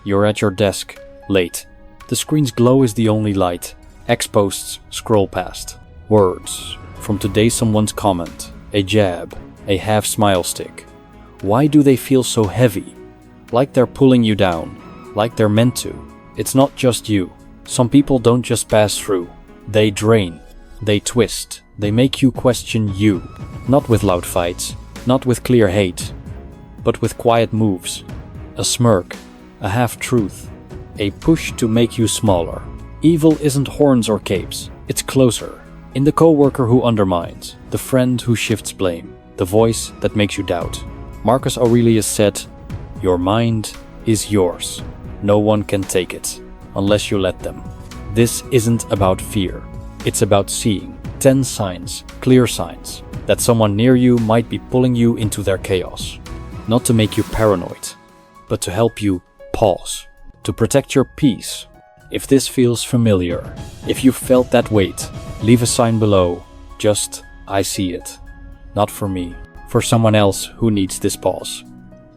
You're at your desk, late. The screen's glow is the only light. X-posts scroll past. Words. From today someone's comment. A jab. A half smile stick. Why do they feel so heavy? Like they're pulling you down. Like they're meant to. It's not just you. Some people don't just pass through. They drain. They twist. They make you question you. Not with loud fights. Not with clear hate. But with quiet moves. A smirk. A half-truth. A push to make you smaller. Evil isn't horns or capes. It's closer. In the coworker who undermines. The friend who shifts blame. The voice that makes you doubt. Marcus Aurelius said, "Your mind is yours. No one can take it, unless you let them." This isn't about fear. It's about seeing 10 signs, clear signs, that someone near you might be pulling you into their chaos. Not to make you paranoid, but to help you pause, to protect your peace. If this feels familiar, if you felt that weight, leave a sign below. Just, I see it. Not for me, for someone else who needs this pause.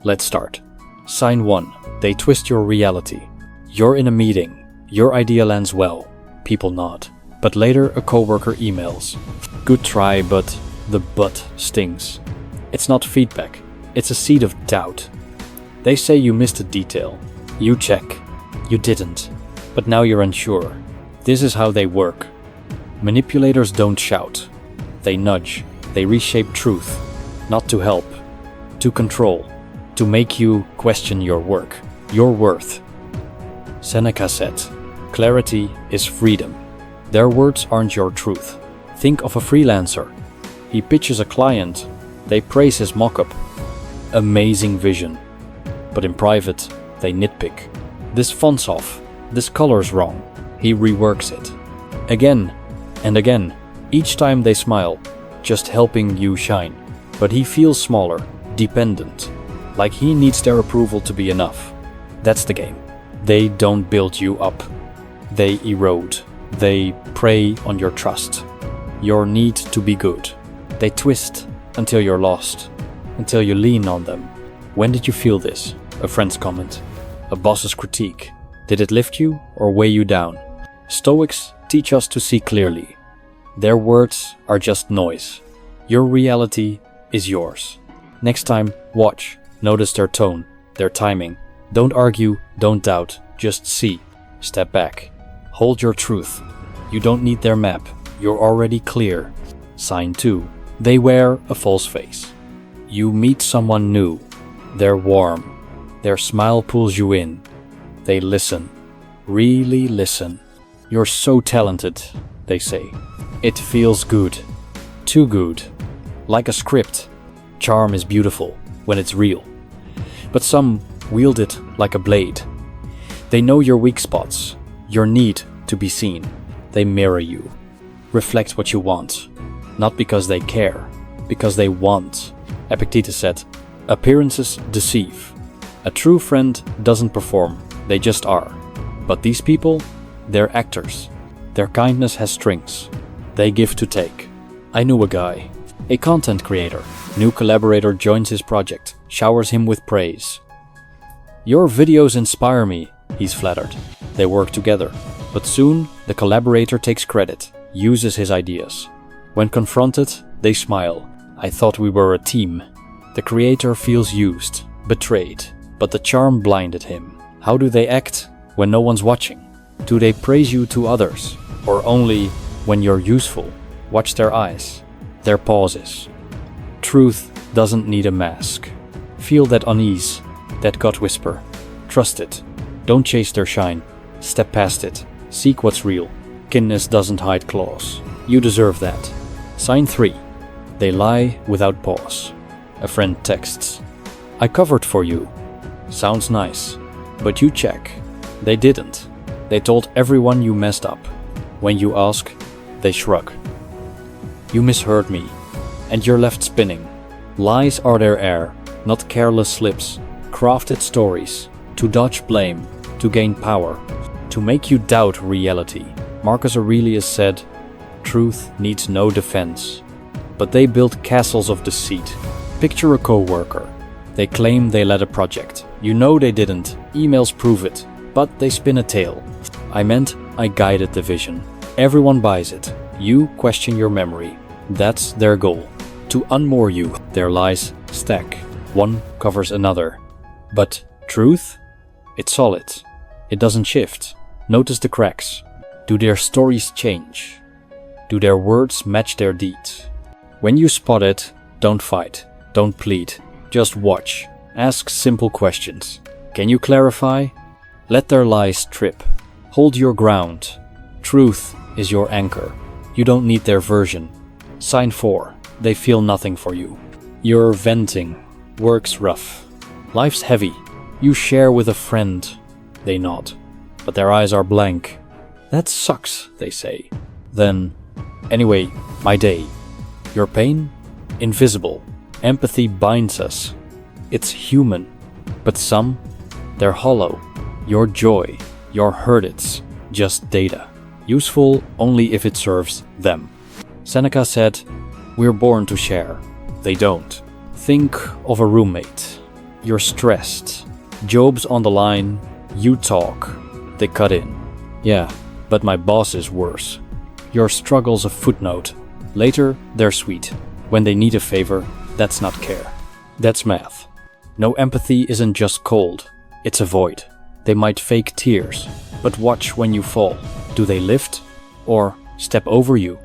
Let's start. Sign 1. They twist your reality. You're in a meeting. Your idea lands well. People nod. But later a coworker emails. Good try, but the but stings. It's not feedback. It's a seed of doubt. They say you missed a detail. You check. You didn't. But now you're unsure. This is how they work. Manipulators don't shout. They nudge. They reshape truth. Not to help. To control. To make you question your work. Your worth. Seneca said, "Clarity is freedom." Their words aren't your truth. Think of a freelancer. He pitches a client. They praise his mock-up. Amazing vision. But in private, they nitpick. This font's off. This color's wrong. He reworks it. Again and again. Each time they smile, just helping you shine. But he feels smaller, dependent. Like he needs their approval to be enough. That's the game. They don't build you up. They erode. They prey on your trust. Your need to be good. They twist until you're lost. Until you lean on them. When did you feel this? A friend's comment. A boss's critique. Did it lift you or weigh you down? Stoics teach us to see clearly. Their words are just noise. Your reality is yours. Next time, watch. Notice their tone, their timing. Don't argue, don't doubt, just see. Step back. Hold your truth. You don't need their map. You're already clear. Sign 2. They wear a false face. You meet someone new. They're warm. Their smile pulls you in. They listen. Really listen. You're so talented, they say. It feels good. Too good. Like a script. Charm is beautiful when it's real. But some wield it like a blade. They know your weak spots, your need to be seen. They mirror you. Reflect what you want. Not because they care, because they want. Epictetus said, "Appearances deceive. A true friend doesn't perform, they just are. But these people, they're actors. Their kindness has strings. They give to take." I knew a guy, a content creator. New collaborator joins his project, showers him with praise. "Your videos inspire me," he's flattered. They work together. But soon, the collaborator takes credit, uses his ideas. When confronted, they smile. "I thought we were a team." The creator feels used, betrayed, but the charm blinded him. How do they act when no one's watching? Do they praise you to others, or only when you're useful? Watch their eyes, their pauses. Truth doesn't need a mask. Feel that unease, that gut whisper. Trust it. Don't chase their shine. Step past it. Seek what's real. Kindness doesn't hide claws. You deserve that. Sign 3. They lie without pause. A friend texts, "I covered for you." Sounds nice, but you check. They didn't. They told everyone you messed up. When you ask, they shrug. You misheard me, and you're left spinning. Lies are their air, not careless slips, crafted stories, to dodge blame, to gain power, to make you doubt reality. Marcus Aurelius said, "Truth needs no defense." But they build castles of deceit. Picture a co-worker. They claim they led a project. You know they didn't. Emails prove it. But they spin a tale. I meant I guided the vision. Everyone buys it. You question your memory. That's their goal. To unmoor you, their lies stack. One covers another. But truth? It's solid. It doesn't shift. Notice the cracks. Do their stories change? Do their words match their deeds? When you spot it, don't fight. Don't plead. Just watch. Ask simple questions. Can you clarify? Let their lies trip. Hold your ground. Truth is your anchor. You don't need their version. Sign 4. They feel nothing for you. You're venting. Work's rough. Life's heavy. You share with a friend. They nod. But their eyes are blank. That sucks, they say. Then, anyway, my day. Your pain? Invisible. Empathy binds us. It's human. But some, they're hollow. Your joy, your hurt, it's just data. Useful only if it serves them. Seneca said, we're born to share. They don't. Think of a roommate. You're stressed. Job's on the line. You talk. They cut in. Yeah, but my boss is worse. Your struggle's a footnote. Later, they're sweet. When they need a favor, that's not care. That's math. No, empathy isn't just cold. It's a void. They might fake tears, but watch when you fall. Do they lift or step over you?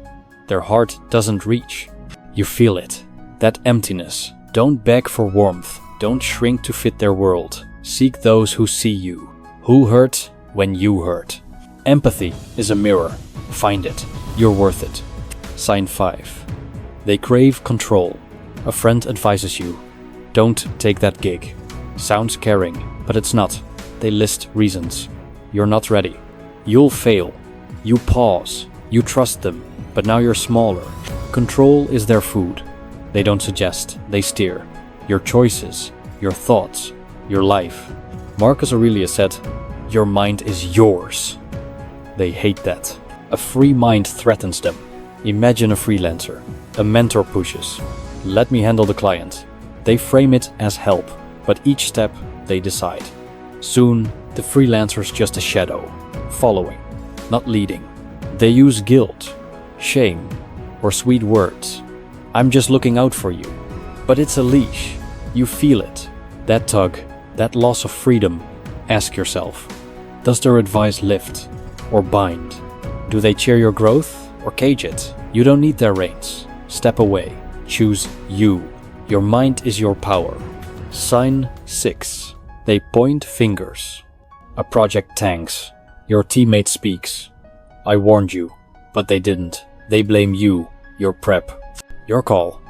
Their heart doesn't reach. You feel it. That emptiness. Don't beg for warmth. Don't shrink to fit their world. Seek those who see you. Who hurt when you hurt. Empathy is a mirror. Find it. You're worth it. Sign 5. They crave control. A friend advises you. Don't take that gig. Sounds caring, but it's not. They list reasons. You're not ready. You'll fail. You pause. You trust them, but now you're smaller. Control is their food. They don't suggest, they steer. Your choices, your thoughts, your life. Marcus Aurelius said, your mind is yours. They hate that. A free mind threatens them. Imagine a freelancer. A mentor pushes. Let me handle the client. They frame it as help, but each step they decide. Soon, the freelancer's just a shadow, following, not leading. They use guilt, shame, or sweet words. I'm just looking out for you. But it's a leash. You feel it. That tug, that loss of freedom. Ask yourself, does their advice lift or bind? Do they cheer your growth or cage it? You don't need their reins. Step away. Choose you. Your mind is your power. Sign 6. They point fingers. A project tanks. Your teammate speaks. I warned you, but they didn't. They blame you, your prep. Your call.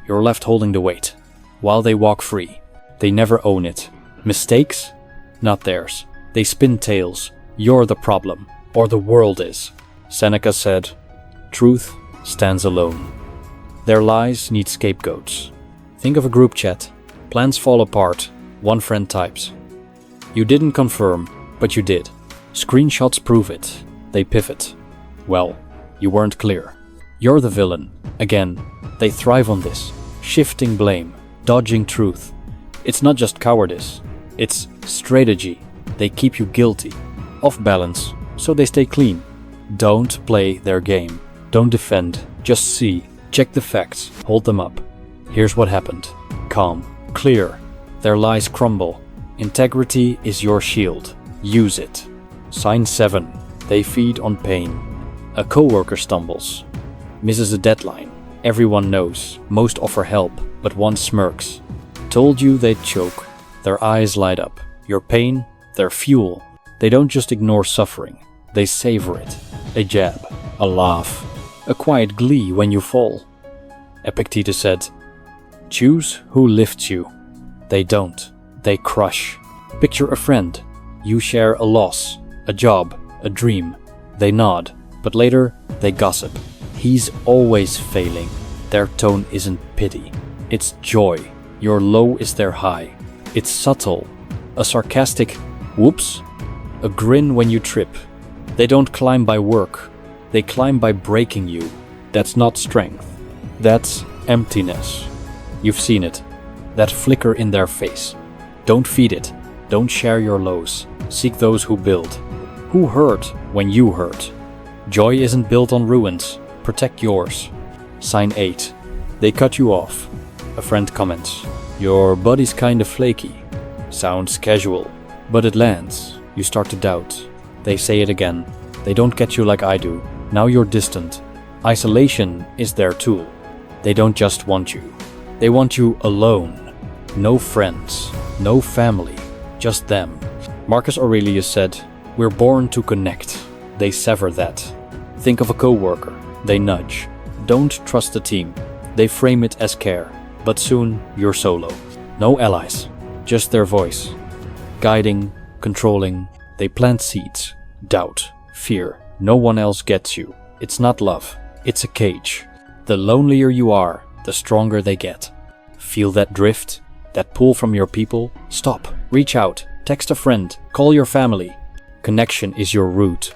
You're left holding the weight. While they walk free. They never own it. Mistakes? Not theirs. They spin tales. You're the problem. Or the world is. Seneca said, truth stands alone. Their lies need scapegoats. Think of a group chat. Plans fall apart. One friend types. You didn't confirm, but you did. Screenshots prove it. They pivot. Well, you weren't clear. You're the villain. Again, they thrive on this. Shifting blame. Dodging truth. It's not just cowardice. It's strategy. They keep you guilty. Off balance, so they stay clean. Don't play their game. Don't defend. Just see. Check the facts. Hold them up. Here's what happened. Calm. Clear. Their lies crumble. Integrity is your shield. Use it. Sign 7. They feed on pain. A coworker stumbles. Misses a deadline. Everyone knows. Most offer help, but one smirks. Told you they'd choke. Their eyes light up. Your pain, their fuel. They don't just ignore suffering. They savor it. A jab. A laugh. A quiet glee when you fall. Epictetus said, choose who lifts you. They don't. They crush. Picture a friend. You share a loss, a job, a dream. They nod, but later they gossip. He's always failing. Their tone isn't pity. It's joy. Your low is their high. It's subtle. A sarcastic whoops. A grin when you trip. They don't climb by work. They climb by breaking you. That's not strength. That's emptiness. You've seen it. that flicker in their face. Don't feed it. Don't share your lows. Seek those who build. Who hurt when you hurt? Joy isn't built on ruins. Protect yours. Sign 8. They cut you off. A friend comments. Your body's kinda flaky. Sounds casual, but it lands. You start to doubt. They say it again. They don't get you like I do. Now you're distant. Isolation is their tool. They don't just want you. They want you alone. No friends, no family, just them. Marcus Aurelius said, "We're born to connect." They sever that. Think of a coworker. They nudge. Don't trust the team. They frame it as care. But soon, you're solo. No allies, just their voice. Guiding, controlling, they plant seeds. Doubt, fear. No one else gets you. It's not love. It's a cage. The lonelier you are, the stronger they get. Feel that drift? That pull from your people? Stop. Reach out. Text a friend. Call your family. Connection is your root.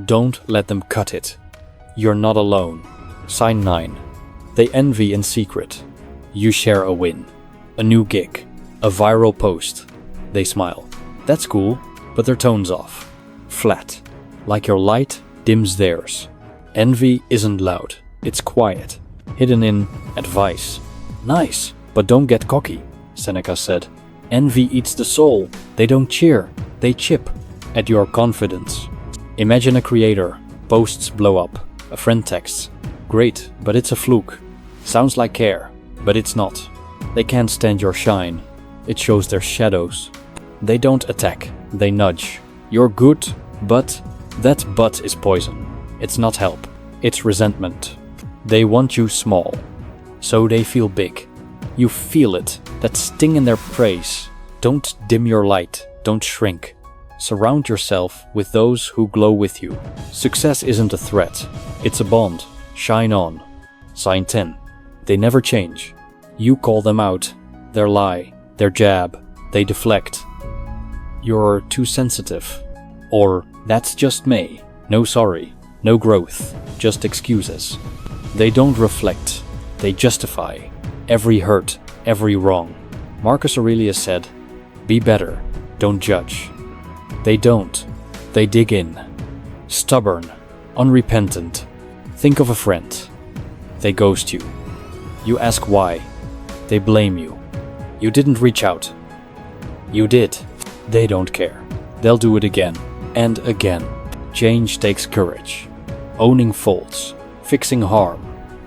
Don't let them cut it. You're not alone. Sign 9. They envy in secret. You share a win. A new gig. A viral post. They smile. That's cool, but their tone's off. Flat. Like your light dims theirs. Envy isn't loud. It's quiet. Hidden in advice. Nice, but don't get cocky, Seneca said. Envy eats the soul. They don't cheer. They chip at your confidence. Imagine a creator. Posts blow up. A friend texts. Great, but it's a fluke. Sounds like care, but it's not. They can't stand your shine. It shows their shadows. They don't attack. They nudge. You're good, but that but is poison. It's not help. It's resentment. They want you small, so they feel big. You feel it, that sting in their praise. Don't dim your light. Don't shrink. Surround yourself with those who glow with you. Success isn't a threat. It's a bond. Shine on. Sign 10. They never change. You call them out. Their lie. Their jab. They deflect. You're too sensitive. Or, that's just me. No sorry. No growth. Just excuses. They don't reflect. They justify. Every hurt. Every wrong. Marcus Aurelius said, "Be better. Don't judge." They don't. They dig in. Stubborn. Unrepentant. Think of a friend. They ghost you. You ask why. They blame you. You didn't reach out. You did. They don't care. They'll do it again and again. Change takes courage. Owning faults. Fixing harm.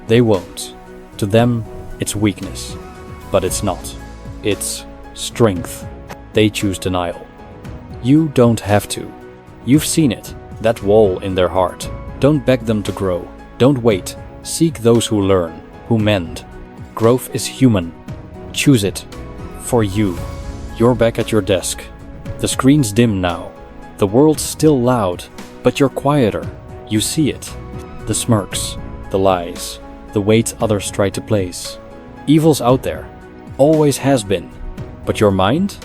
They won't. To them, it's weakness. But it's not. It's strength. They choose denial. You don't have to. You've seen it. That wall in their heart. Don't beg them to grow. Don't wait. Seek those who learn, who mend. Growth is human. Choose it. For you. You're back at your desk. The screen's dim now. The world's still loud, but you're quieter. You see it. The smirks, the lies, the weight others try to place. Evil's out there. Always has been. But your mind?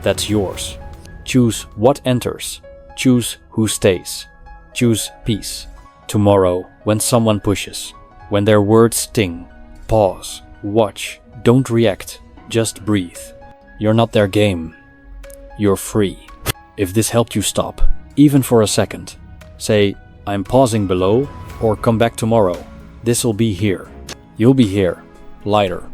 That's yours. Choose what enters. Choose who stays. Choose peace. Tomorrow, when someone pushes, when their words sting, pause, watch, don't react, just breathe. You're not their game. You're free. If this helped you stop, even for a second, say, "I'm pausing below," or "Come back tomorrow. This'll be here." You'll be here, lighter,